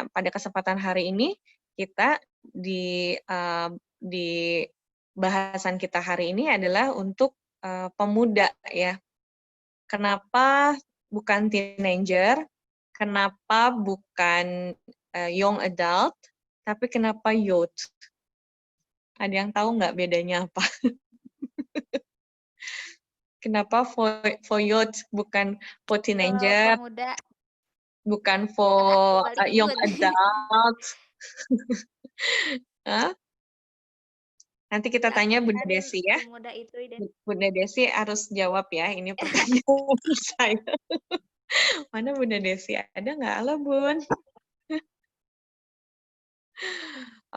Nah, pada kesempatan hari ini kita di bahasan kita hari ini adalah untuk pemuda ya. Kenapa bukan teenager? Kenapa bukan young adult? Tapi kenapa youth? Ada yang tahu nggak bedanya apa? Kenapa for youth bukan for teenager, Pemuda bukan kan aku for balik young bun. adult? Hah? Nanti kita tanya Bunda Kan Desi ya. pemuda itu Bunda Desi harus jawab ya, ini pertanyaan saya. Mana Bunda Desi? Ada nggak? Halo Bun.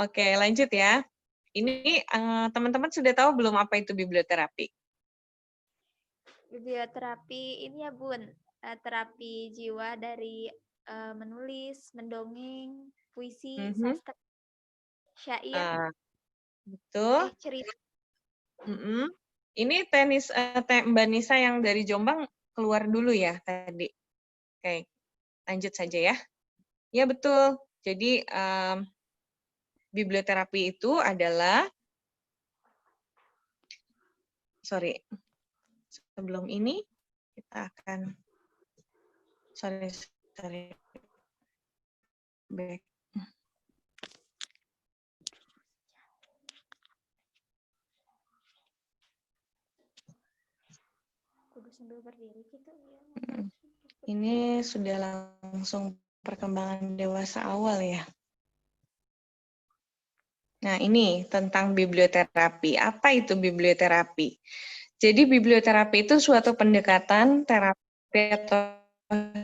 Oke, lanjut ya. Ini teman-teman sudah tahu belum apa itu biblioterapi? biblioterapi ini ya Bun, terapi jiwa dari menulis, mendongeng, puisi, Mhm. sastra, syair, Betul. cerita. Mm-mm. Ini Mbak Nisa yang dari Jombang keluar dulu ya tadi. Oke, lanjut saja ya. Ya betul. Jadi biblioterapi itu adalah, sebelum ini kita akan, back. Kudu sambil berdiri gitu ya. Ini sudah langsung perkembangan dewasa awal ya. Nah, ini tentang biblioterapi. Apa itu biblioterapi? Jadi biblioterapi itu suatu pendekatan terapi atau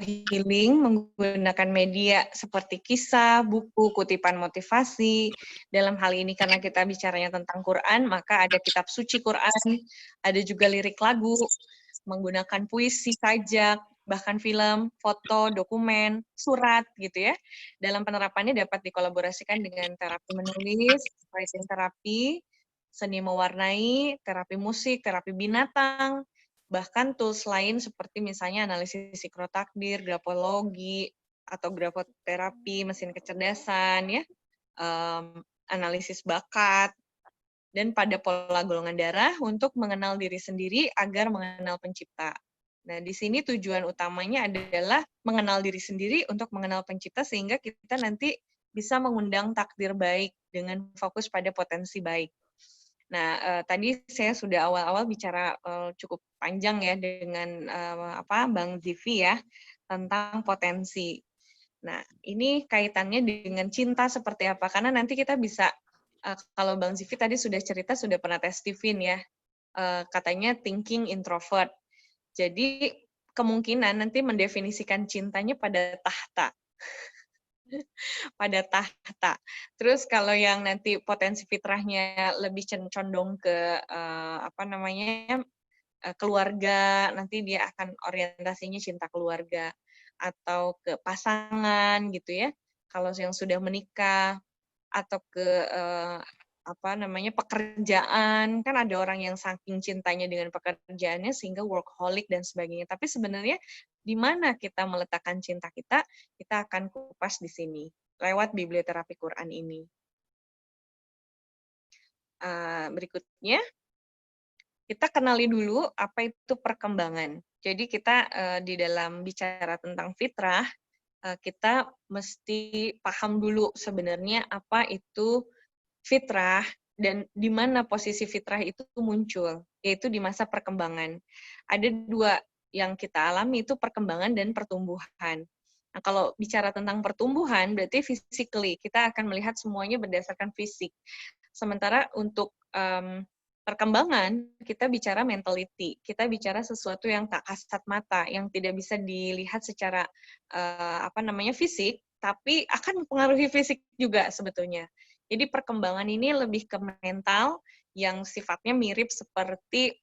healing menggunakan media seperti kisah, buku, kutipan motivasi. Dalam hal ini karena kita bicaranya tentang Quran, maka ada kitab suci Quran, ada juga lirik lagu, menggunakan puisi, sajak, bahkan film, foto, dokumen, surat gitu ya. Dalam penerapannya dapat dikolaborasikan dengan terapi menulis, writing terapi, seni mewarnai, terapi musik, terapi binatang, bahkan tools lain seperti misalnya analisis psikotakdir, grafologi, atau grafoterapi, mesin kecerdasan, ya, analisis bakat, dan pada pola golongan darah untuk mengenal diri sendiri agar mengenal pencipta. Nah, di sini tujuan utamanya adalah mengenal diri sendiri untuk mengenal pencipta sehingga kita nanti bisa mengundang takdir baik dengan fokus pada potensi baik. Nah, tadi saya sudah awal-awal bicara cukup panjang ya dengan Bang Zivi ya tentang potensi. Nah, ini kaitannya dengan cinta seperti apa? Karena nanti kita bisa kalau Bang Zivi tadi sudah cerita sudah pernah tes Steven ya, katanya thinking introvert. Jadi kemungkinan nanti mendefinisikan cintanya pada tahta. Pada tahta. Terus kalau yang nanti potensi fitrahnya lebih condong ke keluarga, nanti dia akan orientasinya cinta keluarga atau ke pasangan gitu ya. Kalau yang sudah menikah atau ke pekerjaan, kan ada orang yang saking cintanya dengan pekerjaannya sehingga workaholic dan sebagainya. Tapi sebenarnya di mana kita meletakkan cinta kita, kita akan kupas di sini lewat biblioterapi Quran ini. Berikutnya, kita kenali dulu apa itu perkembangan. Jadi kita di dalam bicara tentang fitrah, kita mesti paham dulu sebenarnya apa itu fitrah dan di mana posisi fitrah itu muncul, yaitu di masa perkembangan. Ada dua yang kita alami, itu perkembangan dan pertumbuhan. Nah, kalau bicara tentang pertumbuhan, berarti physically, kita akan melihat semuanya berdasarkan fisik. Sementara untuk perkembangan, kita bicara mentality, kita bicara sesuatu yang tak kasat mata, yang tidak bisa dilihat secara fisik, tapi akan mempengaruhi fisik juga sebetulnya. Jadi perkembangan ini lebih ke mental yang sifatnya mirip seperti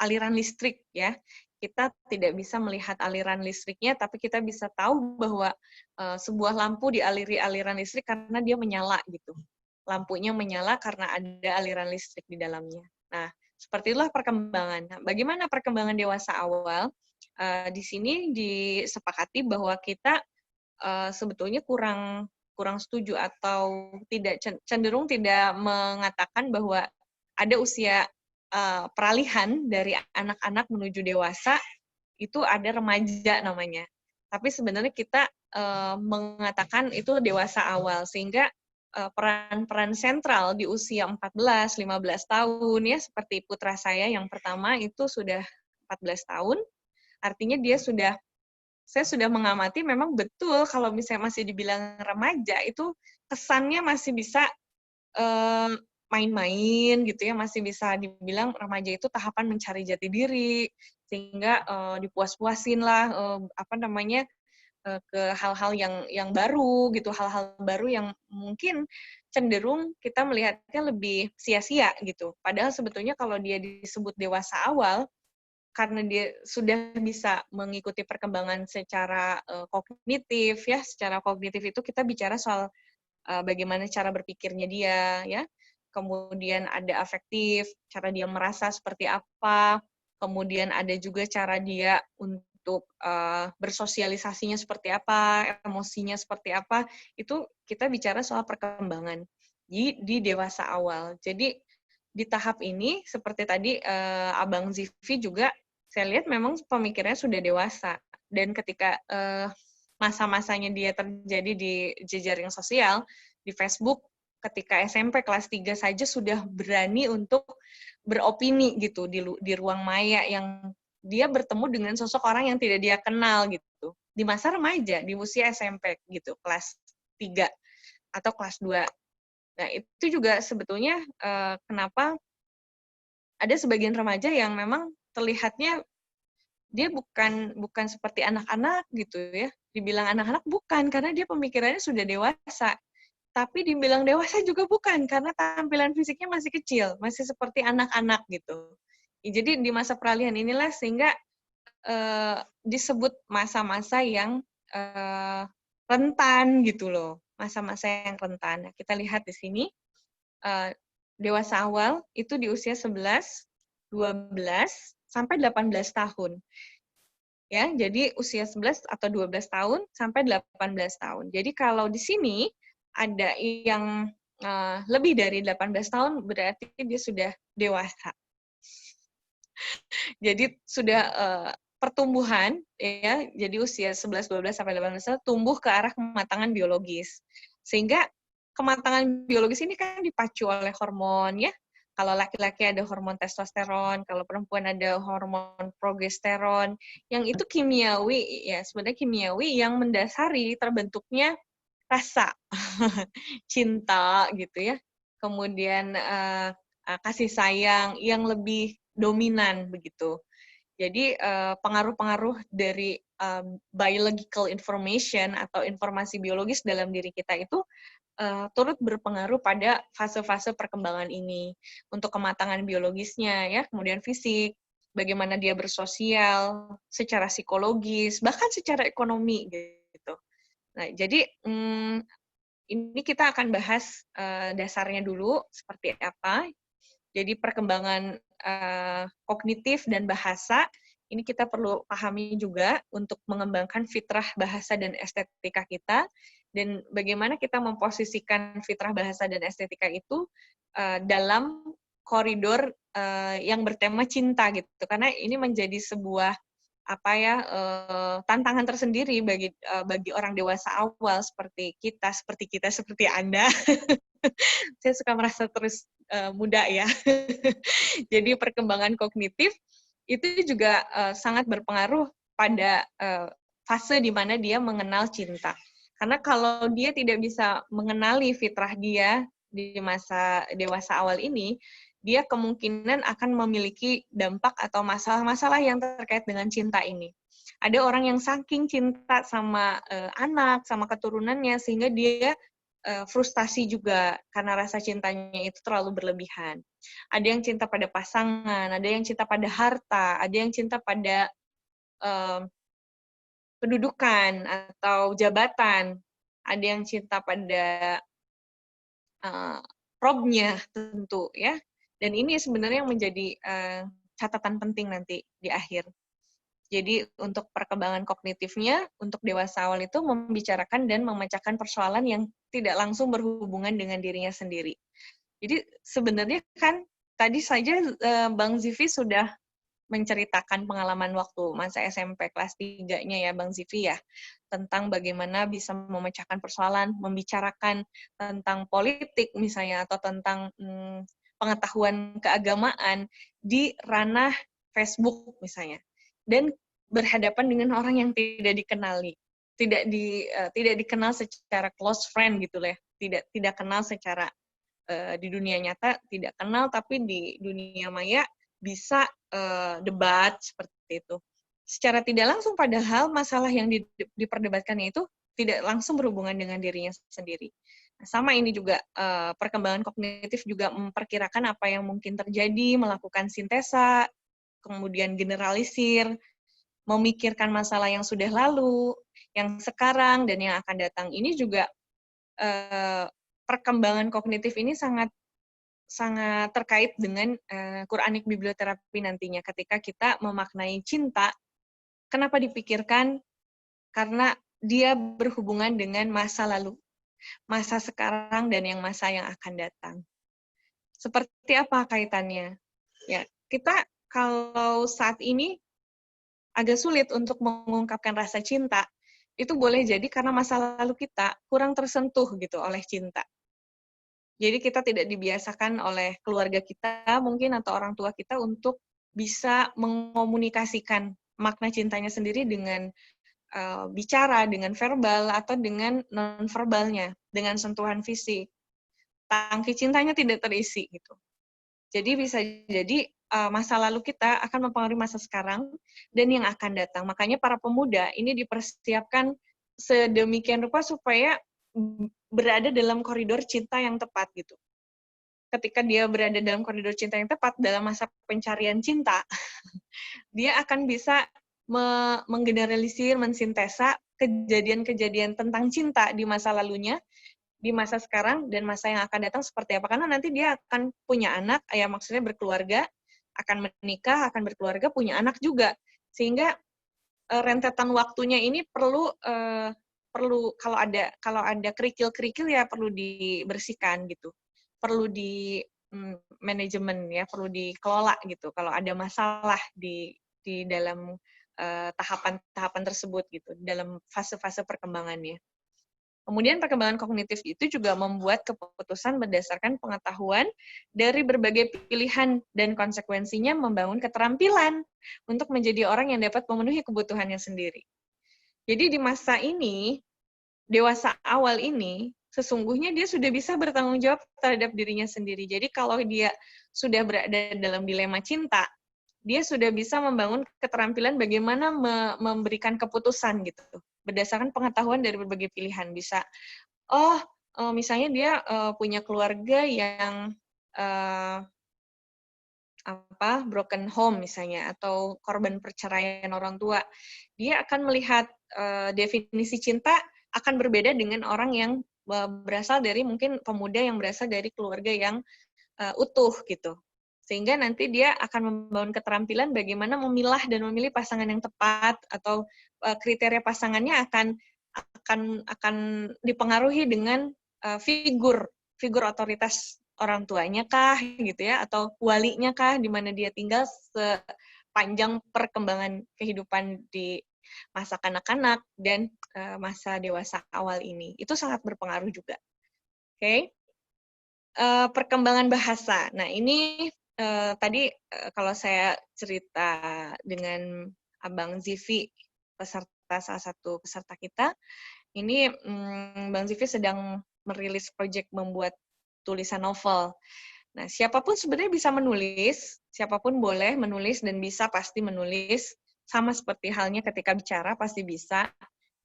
aliran listrik ya. Kita tidak bisa melihat aliran listriknya, tapi kita bisa tahu bahwa sebuah lampu dialiri aliran listrik karena dia menyala gitu. Lampunya menyala karena ada aliran listrik di dalamnya. Nah, seperti itulah perkembangan. Nah, bagaimana perkembangan dewasa awal? Di sini disepakati bahwa kita sebetulnya kurang setuju atau cenderung tidak mengatakan bahwa ada usia peralihan dari anak-anak menuju dewasa, itu ada remaja namanya. Tapi sebenarnya kita mengatakan itu dewasa awal, sehingga peran-peran sentral di usia 14-15 tahun ya, seperti putra saya yang pertama itu sudah 14 tahun, artinya saya sudah mengamati memang betul kalau misalnya masih dibilang remaja itu kesannya masih bisa main-main gitu ya, masih bisa dibilang remaja itu tahapan mencari jati diri, sehingga dipuas-puasin lah ke hal-hal yang baru gitu, hal-hal baru yang mungkin cenderung kita melihatnya lebih sia-sia gitu. Padahal sebetulnya kalau dia disebut dewasa awal, karena dia sudah bisa mengikuti perkembangan secara kognitif ya, secara kognitif itu kita bicara soal bagaimana cara berpikirnya dia ya, kemudian ada afektif, cara dia merasa seperti apa, kemudian ada juga cara dia untuk bersosialisasinya seperti apa, emosinya seperti apa, itu kita bicara soal perkembangan di dewasa awal. Jadi di tahap ini seperti tadi Abang Zivi juga saya lihat memang pemikirannya sudah dewasa, dan ketika masa-masanya dia terjadi di jejaring sosial, di Facebook, ketika SMP kelas 3 saja sudah berani untuk beropini gitu di ruang maya yang dia bertemu dengan sosok orang yang tidak dia kenal gitu. Di masa remaja, di usia SMP gitu, kelas 3 atau kelas 2. Nah, itu juga sebetulnya kenapa ada sebagian remaja yang memang terlihatnya dia bukan seperti anak-anak gitu ya. Dibilang anak-anak bukan, karena dia pemikirannya sudah dewasa. Tapi dibilang dewasa juga bukan, karena tampilan fisiknya masih kecil, masih seperti anak-anak gitu. Jadi di masa peralihan inilah sehingga disebut masa-masa yang rentan gitu loh, masa-masa yang rentan. Nah, kita lihat di sini, dewasa awal itu di usia 11, 12, sampai 18 tahun. Ya, jadi usia 11 atau 12 tahun sampai 18 tahun. Jadi kalau di sini ada yang lebih dari 18 tahun, berarti dia sudah dewasa. Jadi sudah pertumbuhan, ya, jadi usia 11, 12, sampai 18 tahun tumbuh ke arah kematangan biologis. Sehingga kematangan biologis ini kan dipacu oleh hormon, ya. Kalau laki-laki ada hormon testosteron, kalau perempuan ada hormon progesteron, yang itu kimiawi, ya, sebenarnya kimiawi yang mendasari terbentuknya rasa cinta gitu ya, kemudian kasih sayang yang lebih dominan begitu. Jadi pengaruh-pengaruh dari biological information atau informasi biologis dalam diri kita itu turut berpengaruh pada fase-fase perkembangan ini, untuk kematangan biologisnya ya, kemudian fisik, bagaimana dia bersosial, secara psikologis, bahkan secara ekonomi gitu. Nah, jadi ini kita akan bahas dasarnya dulu seperti apa. Jadi perkembangan kognitif dan bahasa ini kita perlu pahami juga untuk mengembangkan fitrah bahasa dan estetika kita, dan bagaimana kita memposisikan fitrah bahasa dan estetika itu dalam koridor yang bertema cinta gitu, karena ini menjadi sebuah tantangan tersendiri bagi orang dewasa awal seperti seperti Anda. Saya suka merasa terus muda ya. Jadi perkembangan kognitif itu juga sangat berpengaruh pada fase di mana dia mengenal cinta. Karena kalau dia tidak bisa mengenali fitrah dia di masa dewasa awal ini, dia kemungkinan akan memiliki dampak atau masalah-masalah yang terkait dengan cinta ini. Ada orang yang saking cinta sama anak, sama keturunannya, sehingga dia frustasi juga karena rasa cintanya itu terlalu berlebihan. Ada yang cinta pada pasangan, ada yang cinta pada harta, ada yang cinta pada kedudukan atau jabatan, ada yang cinta pada robnya tentu ya. Dan ini sebenarnya yang menjadi catatan penting nanti di akhir. Jadi untuk perkembangan kognitifnya, untuk dewasa awal itu membicarakan dan memecahkan persoalan yang tidak langsung berhubungan dengan dirinya sendiri. Jadi sebenarnya kan tadi saja Bang Zivi sudah menceritakan pengalaman waktu masa SMP kelas 3-nya ya Bang Zivi ya, tentang bagaimana bisa memecahkan persoalan, membicarakan tentang politik misalnya, atau tentang pengetahuan keagamaan di ranah Facebook misalnya. Dan berhadapan dengan orang yang tidak dikenali, tidak dikenal secara close friend gitu lah, tidak kenal secara di dunia nyata tidak kenal, tapi di dunia maya bisa debat seperti itu. Secara tidak langsung, padahal masalah yang diperdebatkannya itu tidak langsung berhubungan dengan dirinya sendiri. Sama ini juga, perkembangan kognitif juga memperkirakan apa yang mungkin terjadi, melakukan sintesa, kemudian generalisir, memikirkan masalah yang sudah lalu, yang sekarang, dan yang akan datang. Ini juga perkembangan kognitif ini sangat terkait dengan Quranic biblioterapi nantinya. Ketika kita memaknai cinta, kenapa dipikirkan? Karena dia berhubungan dengan masa lalu, masa sekarang, dan masa yang akan datang. Seperti apa kaitannya? Ya, kita kalau saat ini agak sulit untuk mengungkapkan rasa cinta, itu boleh jadi karena masa lalu kita kurang tersentuh gitu oleh cinta. Jadi kita tidak dibiasakan oleh keluarga kita mungkin atau orang tua kita untuk bisa mengomunikasikan makna cintanya sendiri dengan bicara, dengan verbal, atau dengan non-verbalnya, dengan sentuhan fisik. Tangki cintanya tidak terisi gitu. Jadi bisa jadi masa lalu kita akan mempengaruhi masa sekarang dan yang akan datang. Makanya para pemuda ini dipersiapkan sedemikian rupa supaya berada dalam koridor cinta yang tepat gitu. Ketika dia berada dalam koridor cinta yang tepat dalam masa pencarian cinta, dia akan bisa menggeneralisir, mensintesa kejadian-kejadian tentang cinta di masa lalunya, di masa sekarang, dan masa yang akan datang seperti apa. Karena nanti dia akan punya anak, ya maksudnya berkeluarga, akan menikah, akan berkeluarga, punya anak juga. Sehingga rentetan waktunya ini perlu kalau ada kerikil-kerikil ya perlu dibersihkan gitu. Perlu di manajemen ya, perlu dikelola gitu. Kalau ada masalah di dalam tahapan-tahapan tersebut gitu, dalam fase-fase perkembangannya. Kemudian perkembangan kognitif itu juga membuat keputusan berdasarkan pengetahuan dari berbagai pilihan dan konsekuensinya membangun keterampilan untuk menjadi orang yang dapat memenuhi kebutuhannya sendiri. Jadi di masa ini, dewasa awal ini, sesungguhnya dia sudah bisa bertanggung jawab terhadap dirinya sendiri. Jadi kalau dia sudah berada dalam dilema cinta, dia sudah bisa membangun keterampilan bagaimana memberikan keputusan gitu, berdasarkan pengetahuan dari berbagai pilihan. Bisa, misalnya dia punya keluarga yang broken home misalnya, atau korban perceraian orang tua. Dia akan melihat definisi cinta akan berbeda dengan orang yang berasal dari mungkin pemuda yang berasal dari keluarga yang utuh gitu. Sehingga nanti dia akan membangun keterampilan bagaimana memilah dan memilih pasangan yang tepat, atau kriteria pasangannya akan dipengaruhi dengan figur otoritas orang tuanya kah gitu ya, atau walinya kah, di mana dia tinggal sepanjang perkembangan kehidupan di masa kanak-kanak dan masa dewasa awal ini. Itu sangat berpengaruh juga. Oke. Perkembangan bahasa. Nah, ini tadi kalau saya cerita dengan Abang Zivi, salah satu peserta kita, ini Bang Zivi sedang merilis proyek membuat tulisan novel. Nah, siapapun sebenarnya bisa menulis, siapapun boleh menulis dan bisa pasti menulis, sama seperti halnya ketika bicara pasti bisa.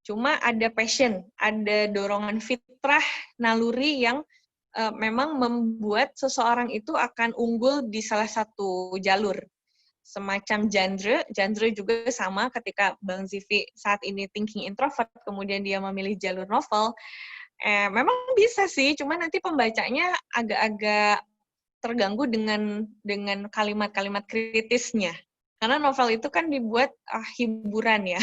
Cuma ada passion, ada dorongan fitrah, naluri yang memang membuat seseorang itu akan unggul di salah satu jalur. Semacam genre juga sama ketika Bang Zivi saat ini thinking introvert, kemudian dia memilih jalur novel, memang bisa sih, cuma nanti pembacanya agak-agak terganggu dengan kalimat-kalimat kritisnya. Karena novel itu kan dibuat hiburan ya.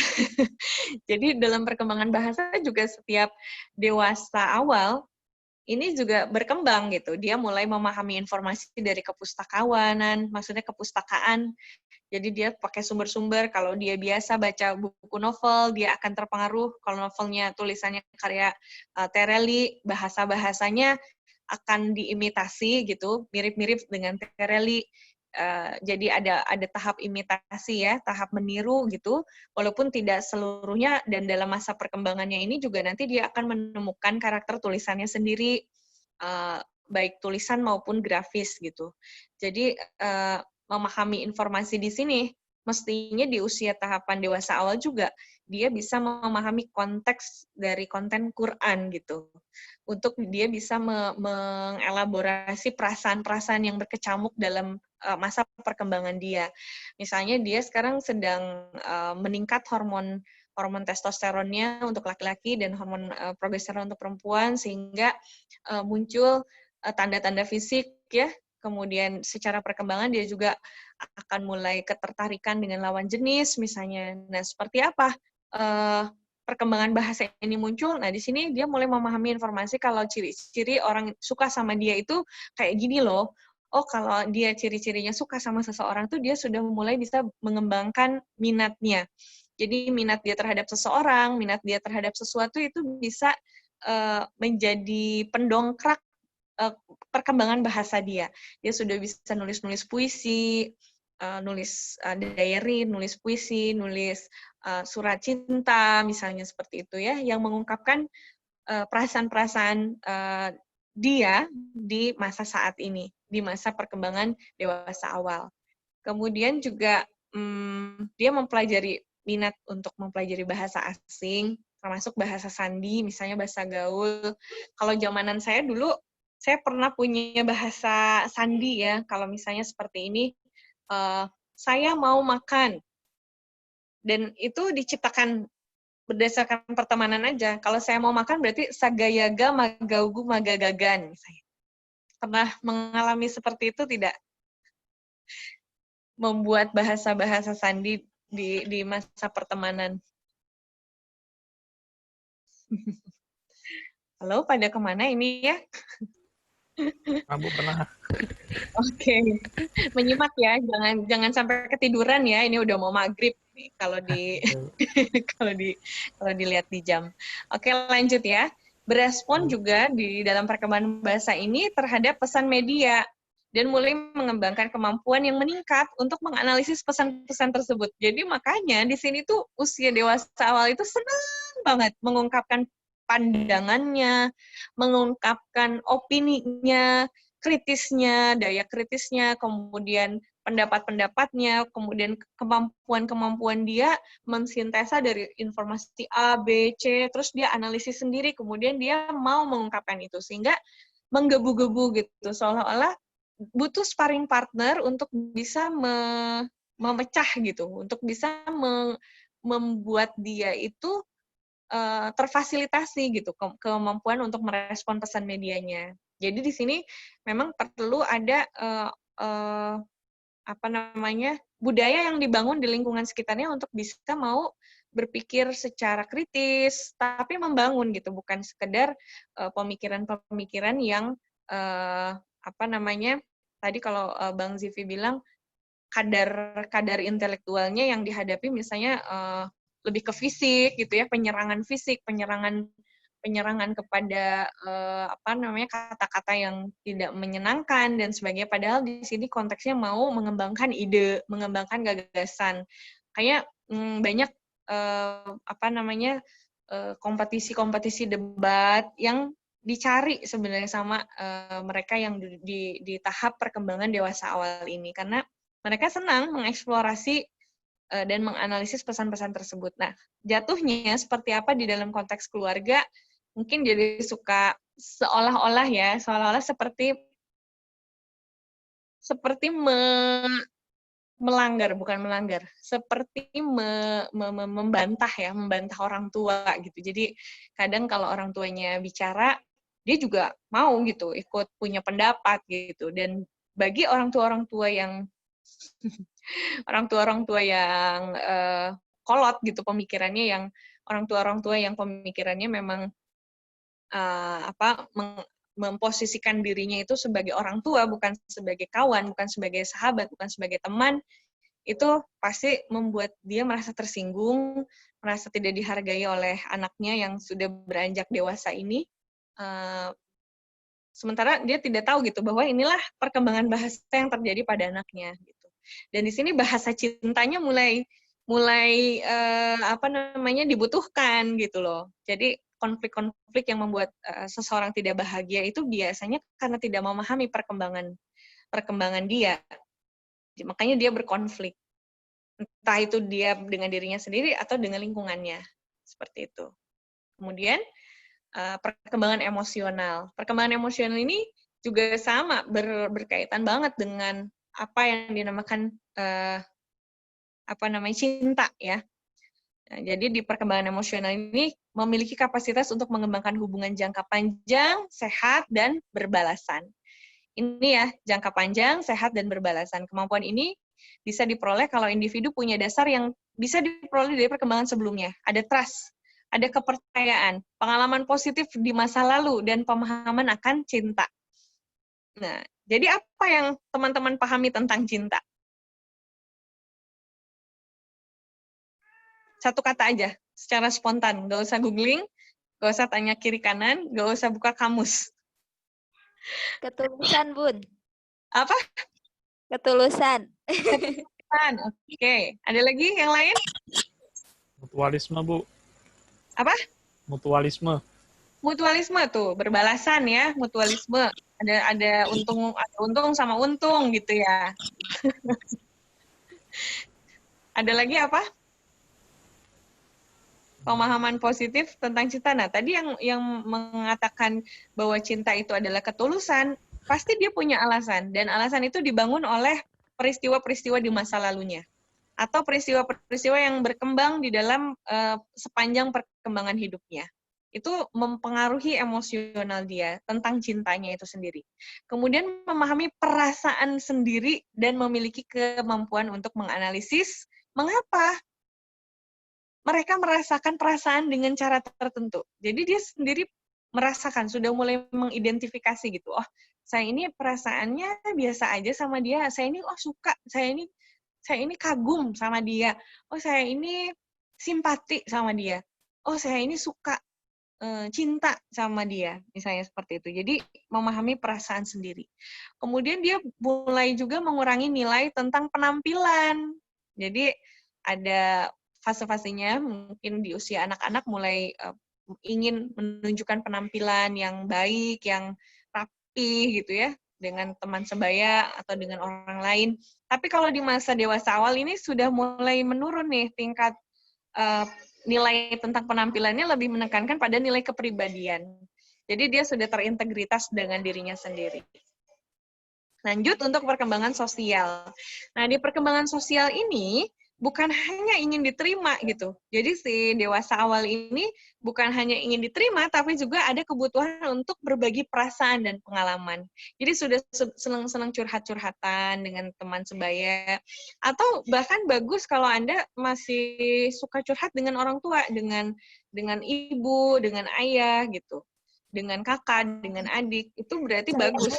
Jadi dalam perkembangan bahasa juga setiap dewasa awal ini juga berkembang gitu. Dia mulai memahami informasi dari kepustakawanan, maksudnya kepustakaan. Jadi dia pakai sumber-sumber. Kalau dia biasa baca buku novel, dia akan terpengaruh. Kalau novelnya tulisannya karya Tereli, bahasa-bahasanya akan diimitasi gitu, mirip-mirip dengan Tereli. Jadi ada tahap imitasi ya, tahap meniru gitu, walaupun tidak seluruhnya, dan dalam masa perkembangannya ini juga nanti dia akan menemukan karakter tulisannya sendiri, baik tulisan maupun grafis gitu. Jadi memahami informasi di sini mestinya di usia tahapan dewasa awal juga dia bisa memahami konteks dari konten Quran gitu, untuk dia bisa mengelaborasi perasaan-perasaan yang berkecamuk dalam masa perkembangan dia. Misalnya dia sekarang sedang meningkat hormon testosteronnya untuk laki-laki dan hormon progesteron untuk perempuan, sehingga muncul tanda-tanda fisik ya. Kemudian secara perkembangan dia juga akan mulai ketertarikan dengan lawan jenis misalnya. Nah, seperti apa perkembangan bahasa ini muncul? Nah, di sini dia mulai memahami informasi kalau ciri-ciri orang suka sama dia itu kayak gini loh. Oh, kalau dia ciri-cirinya suka sama seseorang tuh dia sudah mulai bisa mengembangkan minatnya. Jadi minat dia terhadap seseorang, minat dia terhadap sesuatu itu bisa menjadi pendongkrak perkembangan bahasa dia. Dia sudah bisa nulis-nulis puisi, nulis diary, nulis puisi, nulis surat cinta, misalnya seperti itu ya, yang mengungkapkan perasaan-perasaan dia di masa saat ini, di masa perkembangan dewasa awal. Kemudian juga dia mempelajari minat untuk mempelajari bahasa asing, termasuk bahasa sandi, misalnya bahasa gaul. Kalau zamanan saya dulu, saya pernah punya bahasa sandi ya, kalau misalnya seperti ini, saya mau makan, dan itu diciptakan berdasarkan pertemanan aja. Kalau saya mau makan berarti sagayaga magaugu magagagan, misalnya. Pernah mengalami seperti itu tidak? Membuat bahasa-bahasa sandi di masa pertemanan. Halo, pada kemana ini ya? Kamu pernah? Oke, menyimak ya, jangan sampai ketiduran ya. Ini udah mau maghrib nih kalau kalau dilihat di jam. Oke, lanjut ya. Berespon juga di dalam perkembangan bahasa ini terhadap pesan media dan mulai mengembangkan kemampuan yang meningkat untuk menganalisis pesan-pesan tersebut. Jadi makanya di sini tuh usia dewasa awal itu senang banget mengungkapkan pandangannya, mengungkapkan opininya, kritisnya, daya kritisnya, kemudian pendapat-pendapatnya, kemudian kemampuan-kemampuan dia mensintesa dari informasi A, B, C, terus dia analisis sendiri, kemudian dia mau mengungkapkan itu, sehingga menggebu-gebu gitu, seolah-olah butuh sparring partner untuk bisa memecah gitu, untuk bisa membuat dia itu terfasilitasi gitu kemampuan untuk merespon pesan medianya. Jadi di sini memang perlu ada budaya yang dibangun di lingkungan sekitarnya untuk bisa mau berpikir secara kritis, tapi membangun gitu, bukan sekedar pemikiran-pemikiran yang tadi kalau Bang Zivi bilang kadar intelektualnya yang dihadapi misalnya lebih ke fisik gitu ya, penyerangan fisik, penyerangan kepada kata-kata yang tidak menyenangkan dan sebagainya, padahal di sini konteksnya mau mengembangkan ide, mengembangkan gagasan. Kayak banyak kompetisi-kompetisi debat yang dicari sebenarnya sama mereka yang di tahap perkembangan dewasa awal ini, karena mereka senang mengeksplorasi dan menganalisis pesan-pesan tersebut. Nah, jatuhnya seperti apa di dalam konteks keluarga, mungkin jadi suka seolah-olah seperti membantah orang tua gitu. Jadi kadang kalau orang tuanya bicara, dia juga mau gitu ikut punya pendapat gitu. Dan bagi orang tua yang orang tua yang kolot gitu pemikirannya, yang orang tua yang pemikirannya memang memposisikan dirinya itu sebagai orang tua, bukan sebagai kawan, bukan sebagai sahabat, bukan sebagai teman, itu pasti membuat dia merasa tersinggung, merasa tidak dihargai oleh anaknya yang sudah beranjak dewasa ini. Sementara dia tidak tahu gitu bahwa inilah perkembangan bahasa yang terjadi pada anaknya gitu. Dan di sini bahasa cintanya mulai dibutuhkan gitu loh. Jadi konflik-konflik yang membuat seseorang tidak bahagia itu biasanya karena tidak memahami perkembangan dia. Makanya dia berkonflik. Entah itu dia dengan dirinya sendiri atau dengan lingkungannya. Seperti itu. Kemudian perkembangan emosional. Perkembangan emosional ini juga sama berkaitan banget dengan apa yang dinamakan cinta ya. Nah, jadi di perkembangan emosional ini memiliki kapasitas untuk mengembangkan hubungan jangka panjang, sehat, dan berbalasan. Ini ya, jangka panjang, sehat, dan berbalasan. Kemampuan ini bisa diperoleh kalau individu punya dasar yang bisa diperoleh dari perkembangan sebelumnya. Ada trust, ada kepercayaan, pengalaman positif di masa lalu, dan pemahaman akan cinta. Nah, jadi apa yang teman-teman pahami tentang cinta? Satu kata aja, secara spontan. Nggak usah googling, nggak usah tanya kiri kanan, nggak usah buka kamus. Ketulusan, Bun. Apa? Ketulusan. Ketulusan, oke. Ada lagi yang lain? Mutualisme, Bu. Apa? Mutualisme. Mutualisme tuh, berbalasan ya, mutualisme. Ada untung sama untung gitu ya. Ada lagi apa? Pemahaman positif tentang cinta. Nah, tadi yang mengatakan bahwa cinta itu adalah ketulusan, pasti dia punya alasan, dan alasan itu dibangun oleh peristiwa-peristiwa di masa lalunya, atau peristiwa-peristiwa yang berkembang di dalam sepanjang perkembangan hidupnya. Itu mempengaruhi emosional dia tentang cintanya itu sendiri. Kemudian memahami perasaan sendiri dan memiliki kemampuan untuk menganalisis mengapa mereka merasakan perasaan dengan cara tertentu. Jadi dia sendiri merasakan, sudah mulai mengidentifikasi gitu. Oh, saya ini perasaannya biasa aja sama dia. Saya ini suka, saya ini kagum sama dia. Oh, saya ini simpati sama dia. Oh, saya ini suka, cinta sama dia. Misalnya seperti itu. Jadi memahami perasaan sendiri. Kemudian dia mulai juga mengurangi nilai tentang penampilan. Jadi ada fase-fasenya, mungkin di usia anak-anak mulai ingin menunjukkan penampilan yang baik, yang rapi gitu ya, dengan teman sebaya atau dengan orang lain. Tapi kalau di masa dewasa awal ini sudah mulai menurun nih tingkat nilai tentang penampilannya, lebih menekankan pada nilai kepribadian. Jadi dia sudah terintegritas dengan dirinya sendiri. Lanjut untuk perkembangan sosial. Nah, di perkembangan sosial ini bukan hanya ingin diterima gitu. Jadi si dewasa awal ini bukan hanya ingin diterima, tapi juga ada kebutuhan untuk berbagi perasaan dan pengalaman. Jadi sudah senang-senang curhat-curhatan dengan teman sebaya. Atau bahkan bagus kalau Anda masih suka curhat dengan orang tua, dengan ibu, dengan ayah gitu. Dengan kakak, dengan adik, itu berarti bagus.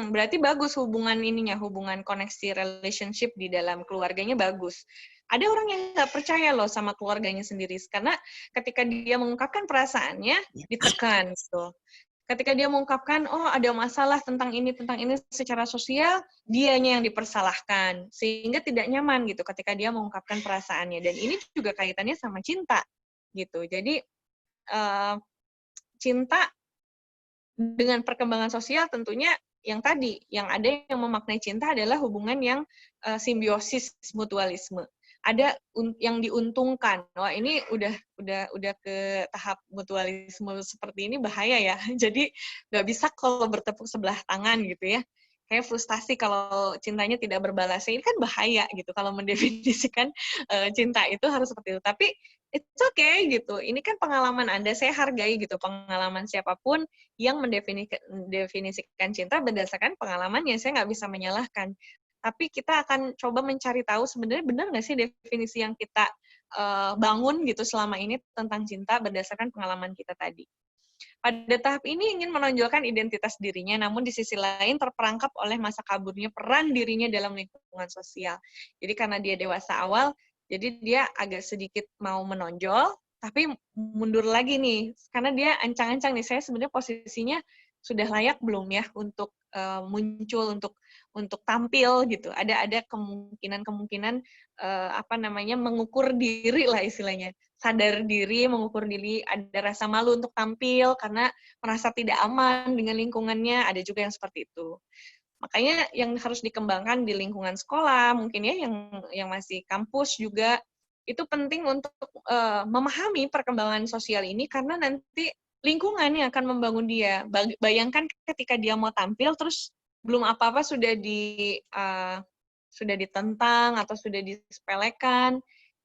Berarti bagus hubungan koneksi relationship di dalam keluarganya bagus. Ada orang yang nggak percaya loh sama keluarganya sendiri, karena ketika dia mengungkapkan perasaannya, ditekan gitu. Ketika dia mengungkapkan, oh ada masalah tentang ini secara sosial, dianya yang dipersalahkan, sehingga tidak nyaman gitu ketika dia mengungkapkan perasaannya. Dan ini juga kaitannya sama cinta gitu. Jadi cinta dengan perkembangan sosial tentunya yang tadi, yang ada yang memaknai cinta adalah hubungan yang simbiosis mutualisme. Ada yang diuntungkan. Wah, ini udah ke tahap mutualisme seperti ini bahaya ya. Jadi nggak bisa kalau bertepuk sebelah tangan gitu ya. Kayak frustasi kalau cintanya tidak berbalas. Ini kan bahaya gitu kalau mendefinisikan cinta itu harus seperti itu. Tapi it's okay gitu. Ini kan pengalaman Anda, saya hargai gitu pengalaman siapapun yang mendefinisikan cinta berdasarkan pengalamannya. Saya nggak bisa menyalahkan. tapi kita akan coba mencari tahu sebenarnya benar nggak sih definisi yang kita bangun gitu selama ini tentang cinta berdasarkan pengalaman kita tadi. Pada tahap ini ingin menonjolkan identitas dirinya, namun di sisi lain terperangkap oleh masa kaburnya peran dirinya dalam lingkungan sosial. Jadi karena dia dewasa awal, jadi dia agak sedikit mau menonjol, tapi mundur lagi nih, karena dia ancang-ancang nih, saya sebenarnya posisinya sudah layak belum ya untuk muncul, untuk tampil gitu. Ada kemungkinan mengukur diri lah istilahnya, sadar diri, mengukur diri, ada rasa malu untuk tampil karena merasa tidak aman dengan lingkungannya, ada juga yang seperti itu. Makanya yang harus dikembangkan di lingkungan sekolah, mungkin ya yang masih kampus juga, itu penting untuk memahami perkembangan sosial ini karena nanti lingkungan yang akan membangun dia. Bayangkan ketika dia mau tampil terus belum apa-apa sudah ditentang atau sudah disepelekan,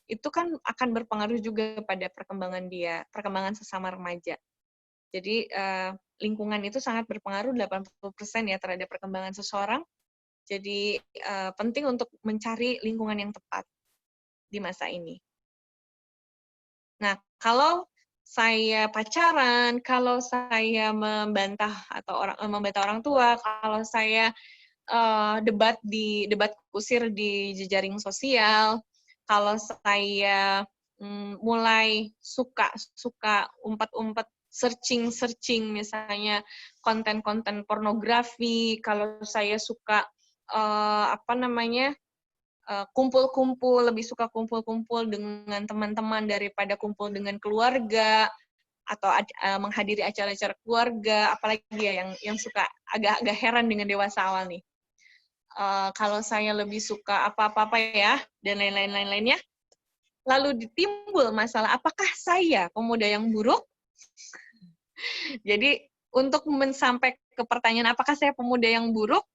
itu kan akan berpengaruh juga pada perkembangan dia, perkembangan sesama remaja. Jadi lingkungan itu sangat berpengaruh 80% ya terhadap perkembangan seseorang. Jadi penting untuk mencari lingkungan yang tepat di masa ini. Nah, kalau saya pacaran, kalau saya membantah orang tua, kalau saya debat kusir di jejaring sosial, kalau saya mulai suka umpat-umpat searching misalnya konten-konten pornografi, kalau saya suka lebih suka kumpul-kumpul dengan teman-teman daripada kumpul dengan keluarga atau menghadiri acara-acara keluarga, apalagi ya yang suka agak heran dengan dewasa awal nih. Kalau saya lebih suka apa-apa ya dan lain-lainnya, lalu ditimbul masalah apakah saya pemuda yang buruk? Jadi untuk sampai ke pertanyaan apakah saya pemuda yang buruk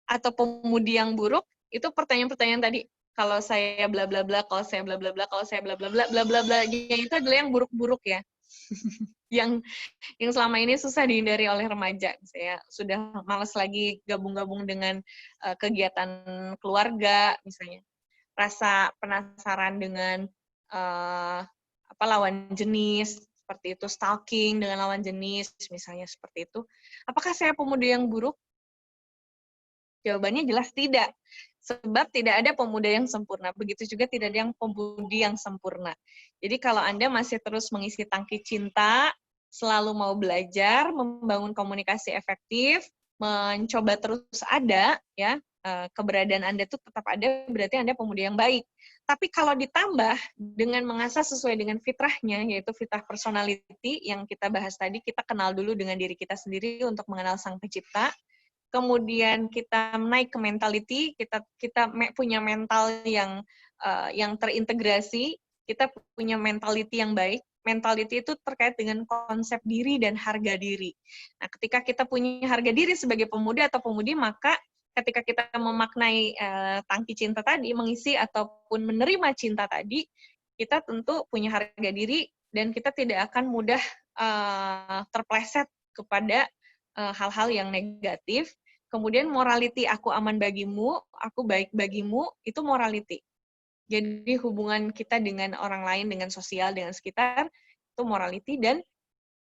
atau pemudi yang buruk, itu pertanyaan-pertanyaan tadi. Kalau saya bla bla bla, kalau saya bla bla bla, kalau saya bla bla bla, bla bla bla, itu adalah yang buruk-buruk ya. yang selama ini susah dihindari oleh remaja. Saya sudah malas lagi gabung-gabung dengan kegiatan keluarga, misalnya. Rasa penasaran dengan lawan jenis, seperti itu, stalking dengan lawan jenis, misalnya seperti itu. Apakah saya pemuda yang buruk? Jawabannya jelas tidak. Sebab tidak ada pemuda yang sempurna. Begitu juga tidak ada yang pemudi yang sempurna. Jadi kalau Anda masih terus mengisi tangki cinta, selalu mau belajar, membangun komunikasi efektif, mencoba terus ada, ya keberadaan Anda itu tetap ada, berarti Anda pemuda yang baik. Tapi kalau ditambah dengan mengasah sesuai dengan fitrahnya, yaitu fitrah personality yang kita bahas tadi, kita kenal dulu dengan diri kita sendiri untuk mengenal Sang Pencipta. Kemudian kita naik ke mentality, kita punya mental yang terintegrasi, kita punya mentality yang baik. Mentality itu terkait dengan konsep diri dan harga diri. Nah, ketika kita punya harga diri sebagai pemuda atau pemudi, maka ketika kita memaknai tangki cinta tadi, mengisi ataupun menerima cinta tadi, kita tentu punya harga diri dan kita tidak akan mudah terpleset kepada hal-hal yang negatif. Kemudian morality, aku aman bagimu, aku baik bagimu, itu morality. Jadi hubungan kita dengan orang lain, dengan sosial, dengan sekitar, itu morality. Dan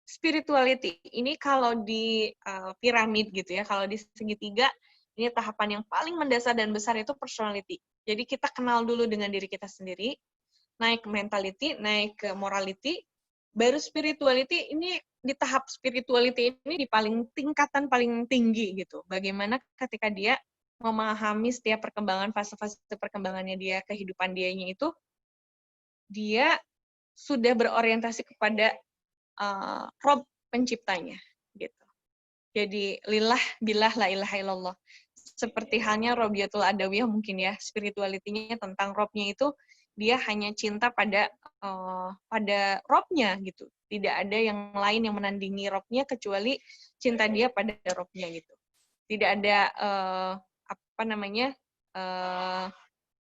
spirituality, ini kalau di piramid gitu ya, kalau di segitiga, ini tahapan yang paling mendasar dan besar itu personality. Jadi kita kenal dulu dengan diri kita sendiri, naik ke mentality, naik ke morality, baru spirituality. Ini di tahap spirituality ini di tingkatan paling tinggi gitu. Bagaimana ketika dia memahami setiap perkembangan, fase-fase perkembangannya dia, kehidupan dianya itu, dia sudah berorientasi kepada Rob penciptanya gitu. Jadi lillah billah la ilaha illallah. Seperti halnya Robiatul Adawiyah mungkin ya, spirituality-nya tentang Robnya itu dia hanya cinta pada Robnya gitu. Tidak ada yang lain yang menandingi Robnya kecuali cinta dia pada Robnya gitu. Tidak ada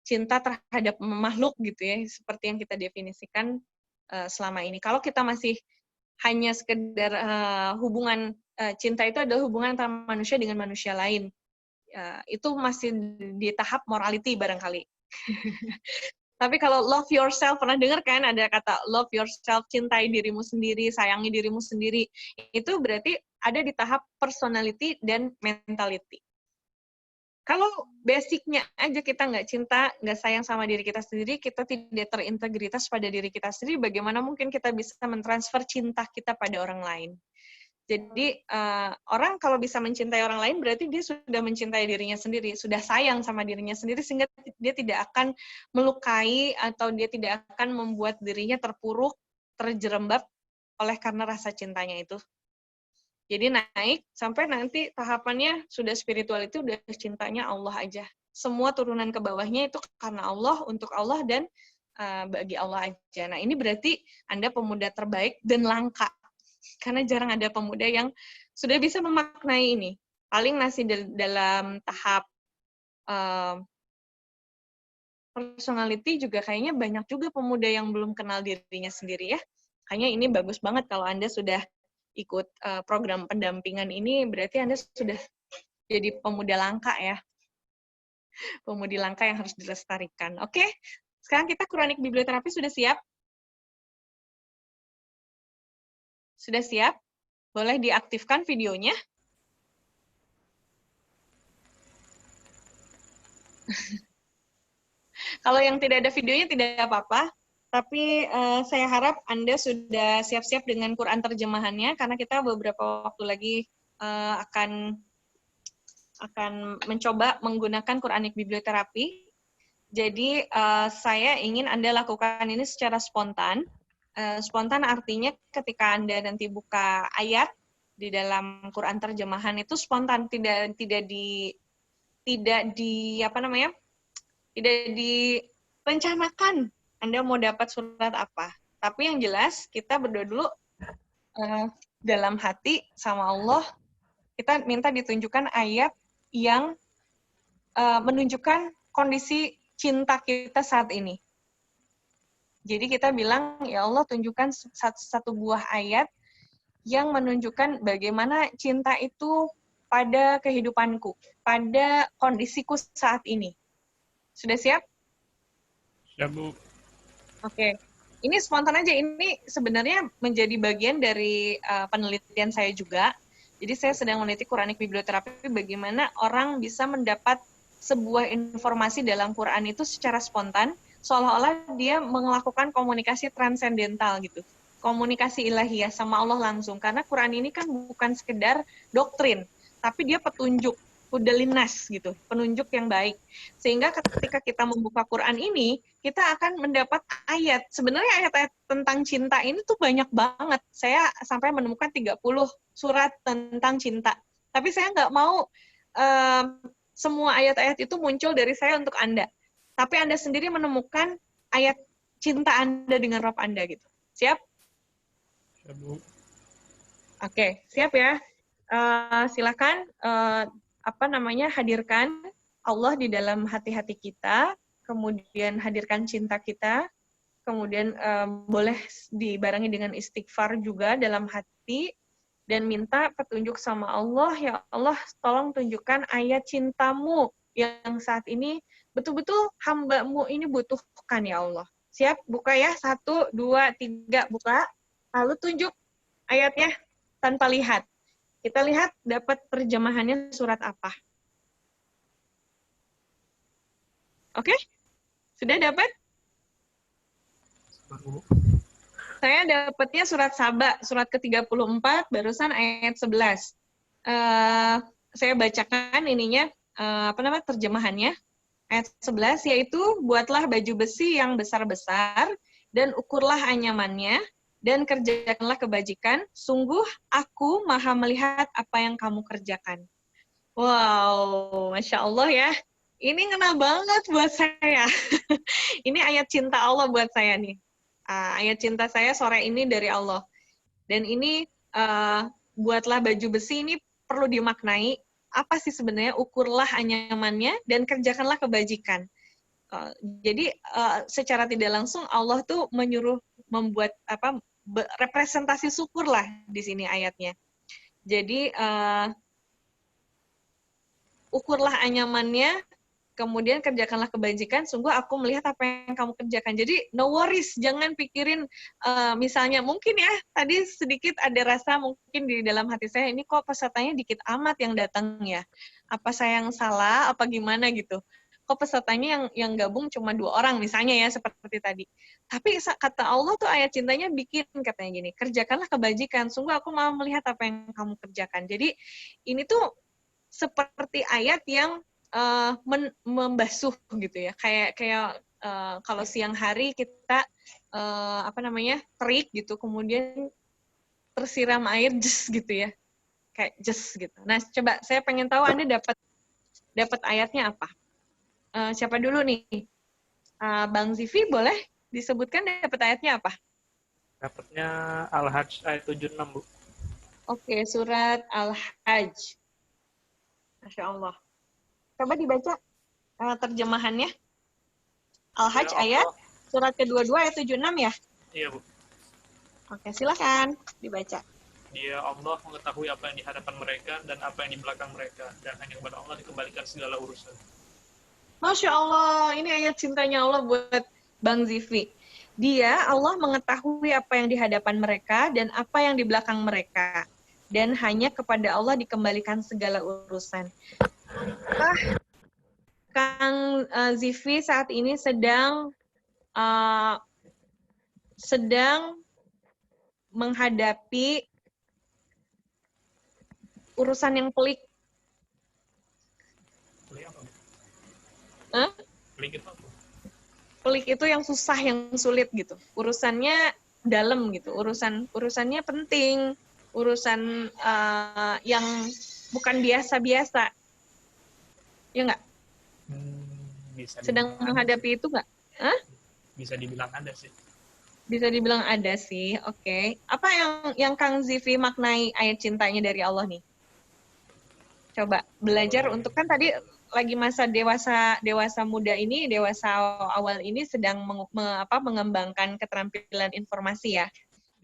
cinta terhadap makhluk gitu ya, seperti yang kita definisikan selama ini. Kalau kita masih hanya sekedar hubungan cinta itu adalah hubungan antara manusia dengan manusia lain. itu masih di tahap morality barangkali. Tapi kalau love yourself, pernah dengar kan ada kata love yourself, cintai dirimu sendiri, sayangi dirimu sendiri. Itu berarti ada di tahap personality dan mentality. Kalau basicnya aja kita nggak cinta, nggak sayang sama diri kita sendiri, kita tidak terintegritas pada diri kita sendiri, bagaimana mungkin kita bisa mentransfer cinta kita pada orang lain? Jadi orang kalau bisa mencintai orang lain berarti dia sudah mencintai dirinya sendiri, sudah sayang sama dirinya sendiri sehingga dia tidak akan melukai atau dia tidak akan membuat dirinya terpuruk, terjerembab oleh karena rasa cintanya itu. Jadi naik sampai nanti tahapannya sudah spiritual itu udah cintanya Allah aja. Semua turunan ke bawahnya itu karena Allah, untuk Allah, dan bagi Allah aja. Nah ini berarti Anda pemuda terbaik dan langka. Karena jarang ada pemuda yang sudah bisa memaknai ini. Paling masih dalam tahap personality juga kayaknya banyak juga pemuda yang belum kenal dirinya sendiri ya. Kayaknya ini bagus banget kalau Anda sudah ikut program pendampingan ini, berarti Anda sudah jadi pemuda langka ya. Pemudi langka yang harus dilestarikan. Oke, sekarang kita Quranic Biblioterapi sudah siap? Sudah siap? Boleh diaktifkan videonya? Kalau yang tidak ada videonya tidak apa-apa, tapi saya harap Anda sudah siap-siap dengan Quran terjemahannya, karena kita beberapa waktu lagi akan mencoba menggunakan Quranic Biblioterapi. Jadi saya ingin Anda lakukan ini secara spontan. Spontan artinya ketika Anda nanti buka ayat di dalam Quran terjemahan itu spontan, tidak direncanakan Anda mau dapat surat apa. Tapi yang jelas kita berdoa dulu dalam hati sama Allah, kita minta ditunjukkan ayat yang menunjukkan kondisi cinta kita saat ini. Jadi kita bilang, ya Allah tunjukkan satu buah ayat yang menunjukkan bagaimana cinta itu pada kehidupanku, pada kondisiku saat ini. Sudah siap? Siap, Bu. Oke. Ini spontan aja, ini sebenarnya menjadi bagian dari penelitian saya juga. Jadi saya sedang meneliti Quranic Biblioterapi, bagaimana orang bisa mendapat sebuah informasi dalam Quran itu secara spontan, seolah-olah dia melakukan komunikasi transendental gitu. Komunikasi ilahiyah sama Allah langsung. Karena Quran ini kan bukan sekedar doktrin, tapi dia petunjuk, hudalinas gitu, penunjuk yang baik. Sehingga ketika kita membuka Quran ini, kita akan mendapat ayat. Sebenarnya ayat-ayat tentang cinta ini tuh banyak banget. Saya sampai menemukan 30 surat tentang cinta. Tapi saya nggak mau semua ayat-ayat itu muncul dari saya untuk Anda. Tapi Anda sendiri menemukan ayat cinta Anda dengan Rabb Anda gitu. Siap? Siap, Bu. Oke, siap ya. Silakan hadirkan Allah di dalam hati-hati kita, kemudian hadirkan cinta kita, kemudian boleh dibarengi dengan istighfar juga dalam hati, dan minta petunjuk sama Allah, ya Allah tolong tunjukkan ayat cintamu yang saat ini betul-betul hamba-Mu ini butuhkan ya Allah. Siap? Buka ya, 1, 2, 3, buka. Lalu tunjuk ayatnya tanpa lihat. Kita lihat dapat terjemahannya surat apa. Oke? Sudah dapat? Saya dapatnya surat Saba, surat ke-34, barusan ayat 11. Saya bacakan ininya, terjemahannya. Ayat 11, yaitu, buatlah baju besi yang besar-besar, dan ukurlah anyamannya, dan kerjakanlah kebajikan. Sungguh, aku maha melihat apa yang kamu kerjakan. Wow, Masya Allah ya. Ini ngena banget buat saya. Ini ayat cinta Allah buat saya nih. Ayat cinta saya sore ini dari Allah. Dan ini buatlah baju besi ini perlu dimaknai. Apa sih sebenarnya? Ukurlah anyamannya dan kerjakanlah kebajikan. Jadi secara tidak langsung Allah tuh menyuruh membuat representasi syukur lah di sini ayatnya. Jadi ukurlah anyamannya, kemudian kerjakanlah kebajikan, sungguh aku melihat apa yang kamu kerjakan. Jadi no worries, jangan pikirin misalnya mungkin ya tadi sedikit ada rasa mungkin di dalam hati saya, ini kok pesertanya dikit amat yang datang ya. Apa saya yang salah, apa gimana gitu. Kok pesertanya yang gabung cuma 2 orang misalnya ya seperti tadi. Tapi kata Allah tuh ayat cintanya bikin katanya gini, kerjakanlah kebajikan, sungguh aku mau melihat apa yang kamu kerjakan. Jadi ini tuh seperti ayat yang membasuh gitu ya, kayak kalau siang hari kita terik gitu, kemudian tersiram air jes gitu ya, kayak jes gitu. Nah coba saya pengen tahu Anda dapat ayatnya apa? Siapa dulu nih? Bang Zivi boleh disebutkan dapat ayatnya apa? Dapatnya Al-Hajj ayat 76, Bu. Oke, surat Al-Hajj. Masya Allah. Coba dibaca terjemahannya. Al-Hajj Ya ayat, Allah. surat kedua-dua ayat 76 ya? Iya, Bu. Oke, silakan dibaca. Dia Allah mengetahui apa yang di hadapan mereka dan apa yang di belakang mereka, dan hanya kepada Allah dikembalikan segala urusan. Masya Allah, ini ayat cintanya Allah buat Bang Zivi. Dia, Allah mengetahui apa yang di hadapan mereka dan apa yang di belakang mereka. Dan hanya kepada Allah dikembalikan segala urusan. Kang Zivi saat ini sedang menghadapi urusan yang pelik. Pelik apa, Bu? Hah? Pelik itu apa? Pelik itu yang susah, yang sulit gitu. Urusannya dalam gitu. Urusannya penting. Urusan yang bukan biasa-biasa. Ya nggak? Bisa Sedang dibilang menghadapi itu nggak? Hah? Bisa dibilang ada sih. Bisa dibilang ada sih. Oke. Apa yang Kang Zivi maknai ayat cintanya dari Allah nih? Coba belajar untuk, kan tadi lagi masa dewasa muda ini, dewasa awal ini sedang mengembangkan keterampilan informasi ya.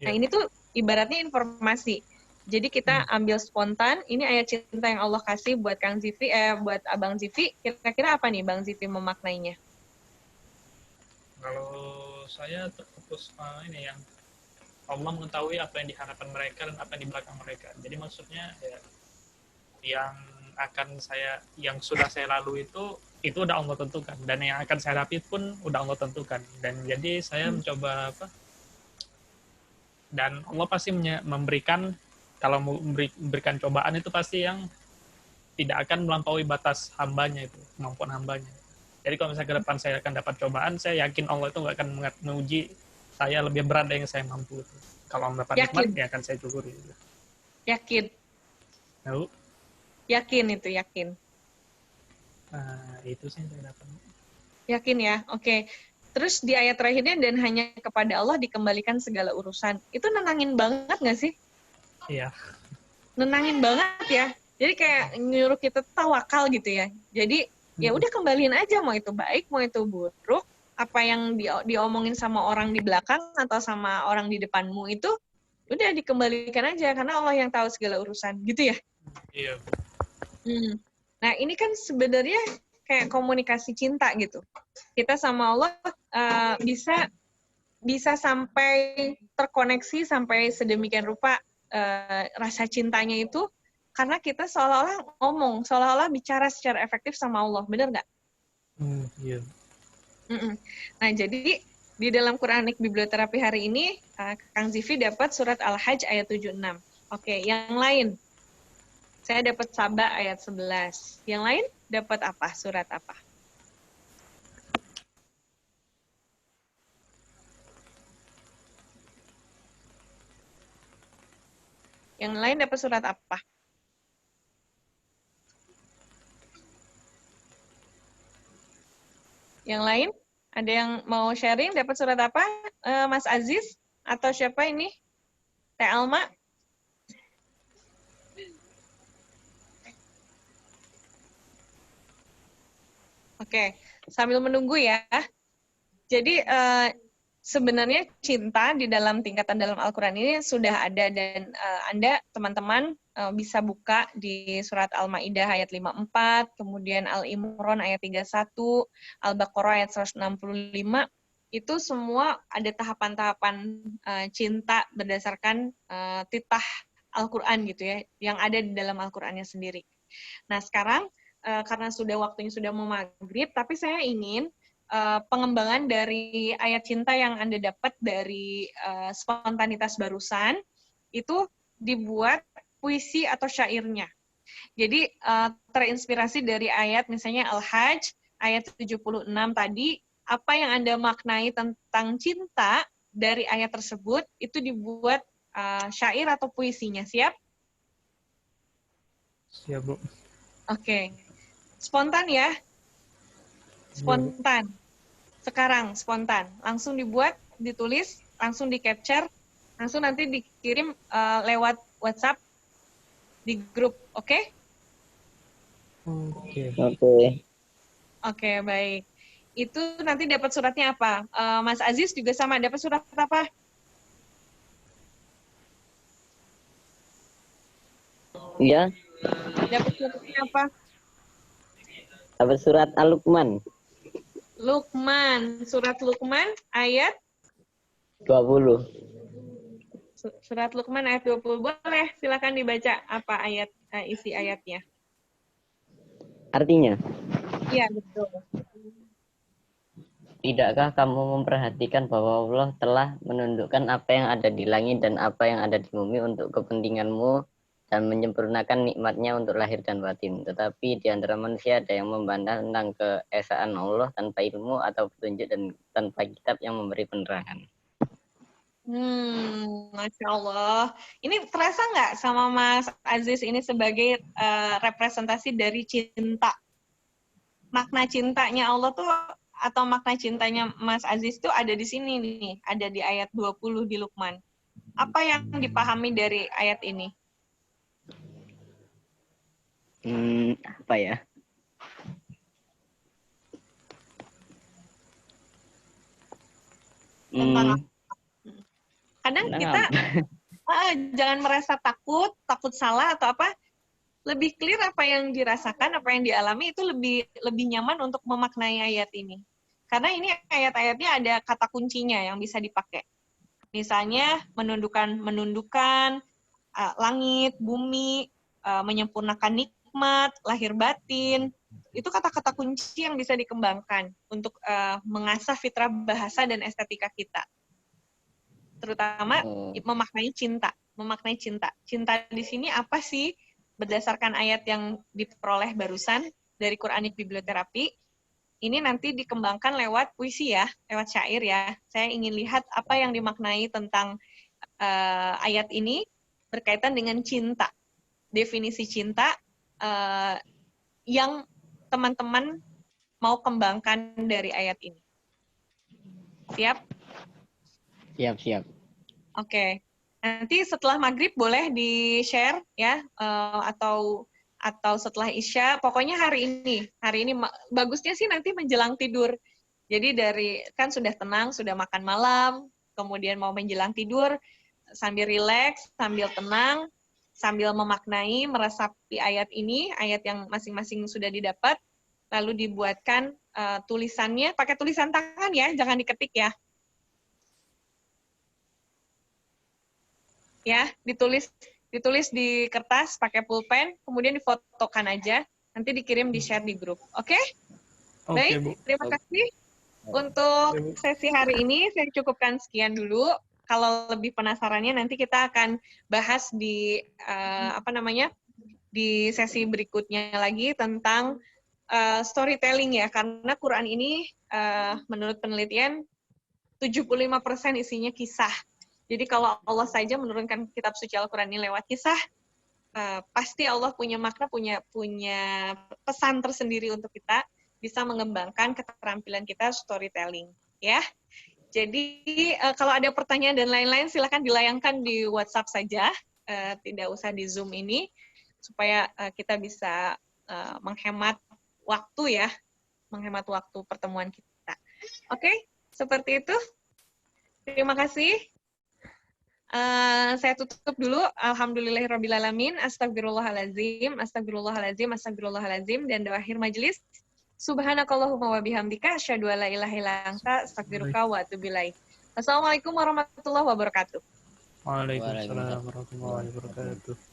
Nah, ini tuh ibaratnya informasi. Jadi kita ambil spontan, ini ayat cinta yang Allah kasih buat Kang Zivi, buat Abang Zivi, kira-kira apa nih Bang Zivi memaknainya? Kalau saya terfokus ini yang Allah mengetahui apa yang di hadapan mereka dan apa yang di belakang mereka. Jadi maksudnya ya, yang sudah saya lalui itu udah Allah tentukan, dan yang akan saya hadapi pun udah Allah tentukan. Dan jadi saya mencoba dan Allah pasti memberikan, kalau memberikan cobaan itu pasti yang tidak akan melampaui batas hambanya, itu kemampuan hambanya. Jadi kalau misalnya ke depan saya akan dapat cobaan, saya yakin Allah itu nggak akan menguji saya lebih berat dari yang saya mampu. Kalau dapat nikmat, ya akan saya syukuri. Yakin. Tahu? Yakin itu, yakin. Itu sih yang saya dapat. Yakin ya, oke. Terus di ayat terakhirnya, dan hanya kepada Allah dikembalikan segala urusan. Itu nenangin banget nggak sih? Iya. Nenangin banget ya. Jadi kayak nyuruh kita tawakal gitu ya. Jadi ya udah kembaliin aja, mau itu baik, mau itu buruk, apa yang diomongin sama orang di belakang atau sama orang di depanmu itu udah dikembalikan aja, karena Allah yang tahu segala urusan, gitu ya? Iya. Nah ini kan sebenarnya kayak komunikasi cinta gitu. Kita sama Allah bisa sampai terkoneksi sampai sedemikian rupa rasa cintanya itu, karena kita seolah-olah ngomong, seolah-olah bicara secara efektif sama Allah, bener nggak? Iya. Nah, jadi di dalam Quranic Biblioterapi hari ini, Kang Zivi dapat surat Al-Hajj ayat 76. Oke, yang lain? Saya dapat Saba ayat 11. Yang lain dapat apa? Surat apa? Yang lain dapat surat apa? Yang lain? Ada yang mau sharing dapat surat apa? Mas Aziz? Atau siapa ini? Teh Alma? Oke, sambil menunggu ya. Jadi sebenarnya cinta di dalam tingkatan dalam Al-Quran ini sudah ada, dan Anda, teman-teman, bisa buka di surat Al-Ma'idah ayat 54, kemudian Al-Imran ayat 31, Al-Baqarah ayat 165, itu semua ada tahapan-tahapan cinta berdasarkan titah Al-Quran gitu ya, yang ada di dalam Al-Qurannya sendiri. Nah sekarang, karena waktunya sudah mau maghrib, tapi saya ingin pengembangan dari ayat cinta yang Anda dapat dari spontanitas barusan, itu dibuat puisi atau syairnya. Jadi terinspirasi dari ayat misalnya Al-Hajj, ayat 76 tadi, apa yang Anda maknai tentang cinta dari ayat tersebut, itu dibuat syair atau puisinya. Siap? Siap, Bu. Oke. Spontan ya? Spontan. Sekarang spontan, langsung dibuat, ditulis, langsung di-capture, langsung nanti dikirim lewat WhatsApp di grup, oke? Oke. Oke, baik. Itu nanti dapat suratnya apa? Mas Aziz juga sama, dapat surat apa? Iya, Dapat suratnya apa? dapat surat Al-Luqman Luqman, surat Luqman ayat 20. surat Luqman ayat 20. Boleh, silakan dibaca apa ayat isi ayatnya. Artinya, Iya, betul. tidakkah kamu memperhatikan bahwa Allah telah menundukkan apa yang ada di langit dan apa yang ada di bumi untuk kepentinganmu dan menyempurnakan nikmatnya untuk lahir dan batin. Tetapi di antara manusia ada yang membantah tentang keesaan Allah tanpa ilmu atau petunjuk dan tanpa kitab yang memberi penerangan. Masya Allah. Ini terasa nggak sama Mas Aziz ini sebagai representasi dari cinta? Makna cintanya Allah tuh, atau makna cintanya Mas Aziz tuh ada di sini nih, ada di ayat 20 di Luqman. Apa yang dipahami dari ayat ini? Apa ya? Tentang kadang Tentang kita apa? jangan merasa takut salah atau apa. Lebih clear apa yang dirasakan, apa yang dialami, itu lebih nyaman untuk memaknai ayat ini. Karena ini ayat-ayatnya ada kata kuncinya yang bisa dipakai. Misalnya menundukkan langit, bumi, menyempurnakan nikmat, lahir batin. Itu kata-kata kunci yang bisa dikembangkan untuk mengasah fitrah bahasa dan estetika kita. Terutama memaknai cinta. Cinta di sini apa sih? Berdasarkan ayat yang diperoleh barusan dari Quranic Bibliotherapy, ini nanti dikembangkan lewat puisi ya, lewat syair ya. Saya ingin lihat apa yang dimaknai tentang ayat ini berkaitan dengan cinta. Definisi cinta yang teman-teman mau kembangkan dari ayat ini. Siap? Siap. Oke. Nanti setelah maghrib boleh di-share ya, atau setelah isya. Pokoknya hari ini bagusnya sih nanti menjelang tidur. Jadi kan sudah tenang, sudah makan malam, kemudian mau menjelang tidur, sambil rileks, sambil tenang, sambil memaknai, meresapi ayat ini, ayat yang masing-masing sudah didapat, lalu dibuatkan tulisannya, pakai tulisan tangan ya, jangan diketik ya. Ya, ditulis di kertas pakai pulpen, kemudian difotokan aja, nanti dikirim di-share di grup. Oke? Baik, Bu. terima kasih. Untuk sesi hari ini saya cukupkan sekian dulu. Kalau lebih penasarannya nanti kita akan bahas di di sesi berikutnya lagi tentang storytelling ya, karena Quran ini menurut penelitian 75% isinya kisah. Jadi kalau Allah saja menurunkan kitab suci Al-Quran ini lewat kisah, pasti Allah punya makna, punya pesan tersendiri untuk kita, bisa mengembangkan keterampilan kita storytelling. Ya. Jadi kalau ada pertanyaan dan lain-lain, silakan dilayangkan di WhatsApp saja, tidak usah di Zoom ini, supaya kita bisa menghemat waktu ya, menghemat waktu pertemuan kita. Oke, seperti itu. Terima kasih. Saya tutup dulu. Alhamdulillahirrabbilalamin. Astagfirullahaladzim. Astagfirullahaladzim. Astagfirullahaladzim. Dan di akhir majelis. Subhanakallahumma wa bihamdika. Asyhadu an la ilaha illa anta. Astaghfiruka wa atubu ilaik. Assalamualaikum warahmatullahi wabarakatuh. Waalaikumsalam warahmatullahi wabarakatuh.